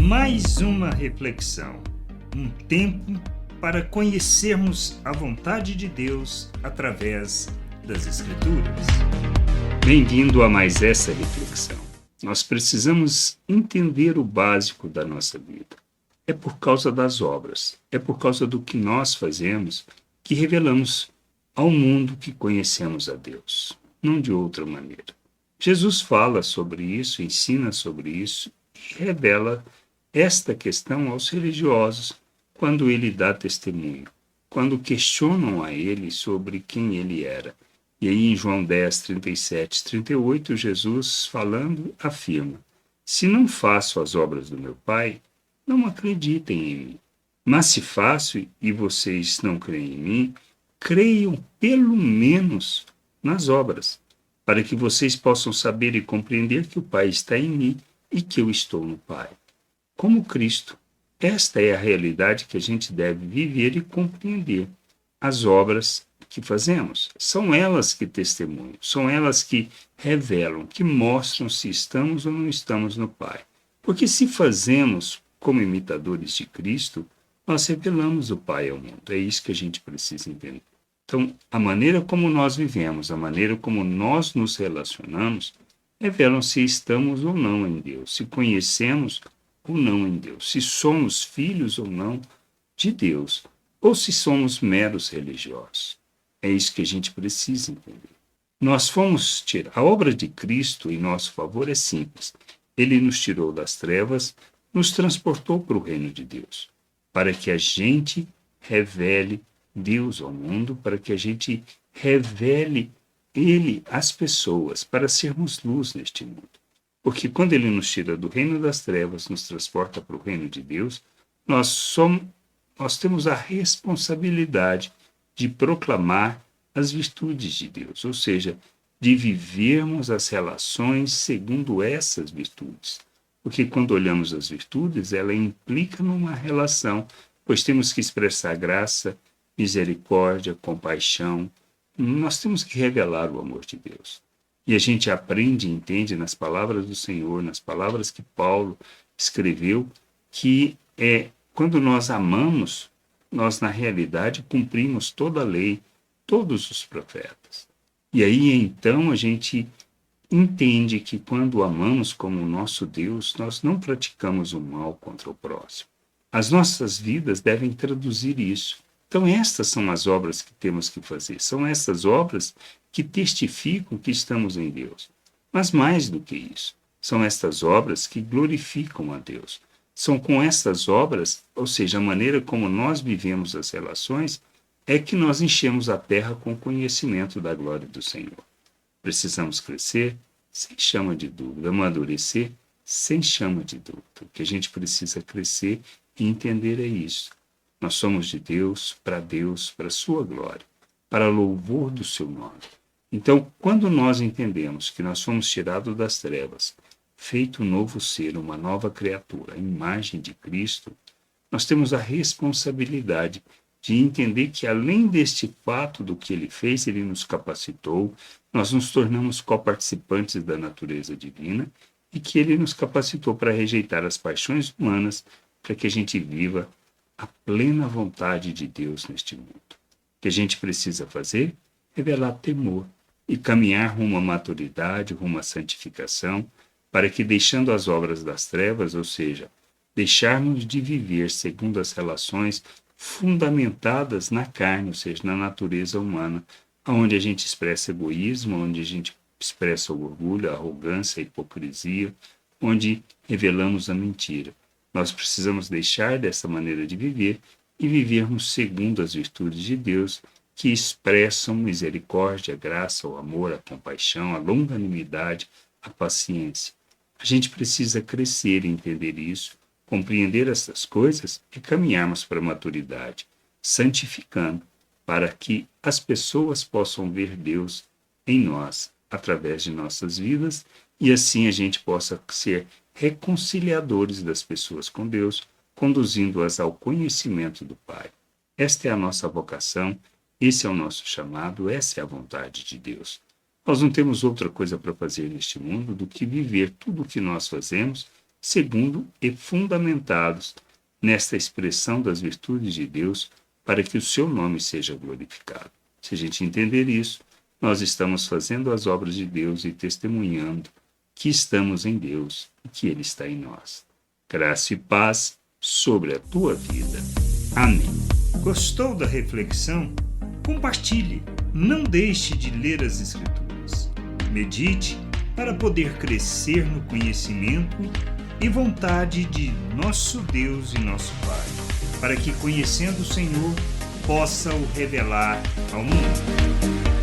mais uma reflexão, um tempo para conhecermos a vontade de Deus através das Escrituras. Bem-vindo a mais essa reflexão. Nós precisamos entender o básico da nossa vida. É por causa das obras, é por causa do que nós fazemos que revelamos ao mundo que conhecemos a Deus, não de outra maneira. Jesus fala sobre isso, ensina sobre isso e revela esta questão aos religiosos quando ele dá testemunho, quando questionam a ele sobre quem ele era. E aí em João 10, 37, 38, Jesus falando afirma: se não faço as obras do meu Pai, não acreditem em mim. Mas se faço e vocês não creem em mim, creiam pelo menos nas obras, para que vocês possam saber e compreender que o Pai está em mim e que eu estou no Pai. Como Cristo, esta é a realidade que a gente deve viver e compreender. As obras que fazemos, são elas que testemunham, são elas que revelam, que mostram se estamos ou não estamos no Pai. Porque se fazemos como imitadores de Cristo, nós revelamos o Pai ao mundo. É isso que a gente precisa entender. Então, a maneira como nós vivemos, a maneira como nós nos relacionamos, revelam se estamos ou não em Deus, se conhecemos ou não em Deus, se somos filhos ou não de Deus, ou se somos meros religiosos. É isso que a gente precisa entender. Nós fomos tirar. A obra de Cristo em nosso favor é simples. Ele nos tirou das trevas, nos transportou para o reino de Deus, para que a gente revele Deus ao mundo, para que a gente revele Ele às pessoas, para sermos luz neste mundo. Porque quando Ele nos tira do reino das trevas, nos transporta para o reino de Deus, nós temos a responsabilidade de proclamar as virtudes de Deus, ou seja, de vivermos as relações segundo essas virtudes. Porque quando olhamos as virtudes, ela implica numa relação, pois temos que expressar graça, misericórdia, compaixão. Nós temos que revelar o amor de Deus. E a gente aprende e entende nas palavras do Senhor, nas palavras que Paulo escreveu, que quando nós amamos, nós na realidade cumprimos toda a lei, todos os profetas. E aí então a gente entende que quando amamos como o nosso Deus, nós não praticamos o mal contra o próximo. As nossas vidas devem traduzir isso. Então estas são as obras que temos que fazer. São essas obras que testificam que estamos em Deus. Mas mais do que isso, são estas obras que glorificam a Deus. São com estas obras, ou seja, a maneira como nós vivemos as relações, é que nós enchemos a terra com o conhecimento da glória do Senhor. Precisamos crescer sem chama de dúvida, amadurecer sem chama de dúvida. O que a gente precisa crescer e entender é isso. Nós somos de Deus, para a sua glória, para louvor do seu nome. Então, quando nós entendemos que nós fomos tirados das trevas, feito um novo ser, uma nova criatura, a imagem de Cristo, nós temos a responsabilidade de entender que, além deste fato do que ele fez, ele nos capacitou, nós nos tornamos coparticipantes da natureza divina e que ele nos capacitou para rejeitar as paixões humanas, para que a gente viva a plena vontade de Deus neste mundo. O que a gente precisa fazer? Revelar temor e caminhar rumo à maturidade, rumo à santificação, para que, deixando as obras das trevas, ou seja, deixarmos de viver segundo as relações fundamentadas na carne, ou seja, na natureza humana, onde a gente expressa egoísmo, onde a gente expressa o orgulho, a arrogância, a hipocrisia, onde revelamos a mentira. Nós precisamos deixar dessa maneira de viver e vivermos segundo as virtudes de Deus, que expressam misericórdia, a graça, o amor, a compaixão, a longanimidade, a paciência. A gente precisa crescer e entender isso, compreender essas coisas e caminharmos para a maturidade, santificando, para que as pessoas possam ver Deus em nós, através de nossas vidas, e assim a gente possa ser reconciliadores das pessoas com Deus, conduzindo-as ao conhecimento do Pai. Esta é a nossa vocação, esse é o nosso chamado, essa é a vontade de Deus. Nós não temos outra coisa para fazer neste mundo do que viver tudo o que nós fazemos segundo e fundamentados nesta expressão das virtudes de Deus para que o seu nome seja glorificado. Se a gente entender isso, nós estamos fazendo as obras de Deus e testemunhando que estamos em Deus e que Ele está em nós. Graça e paz sobre a tua vida. Amém. Gostou da reflexão? Compartilhe. Não deixe de ler as Escrituras. Medite para poder crescer no conhecimento e vontade de nosso Deus e nosso Pai, para que, conhecendo o Senhor, possa o revelar ao mundo.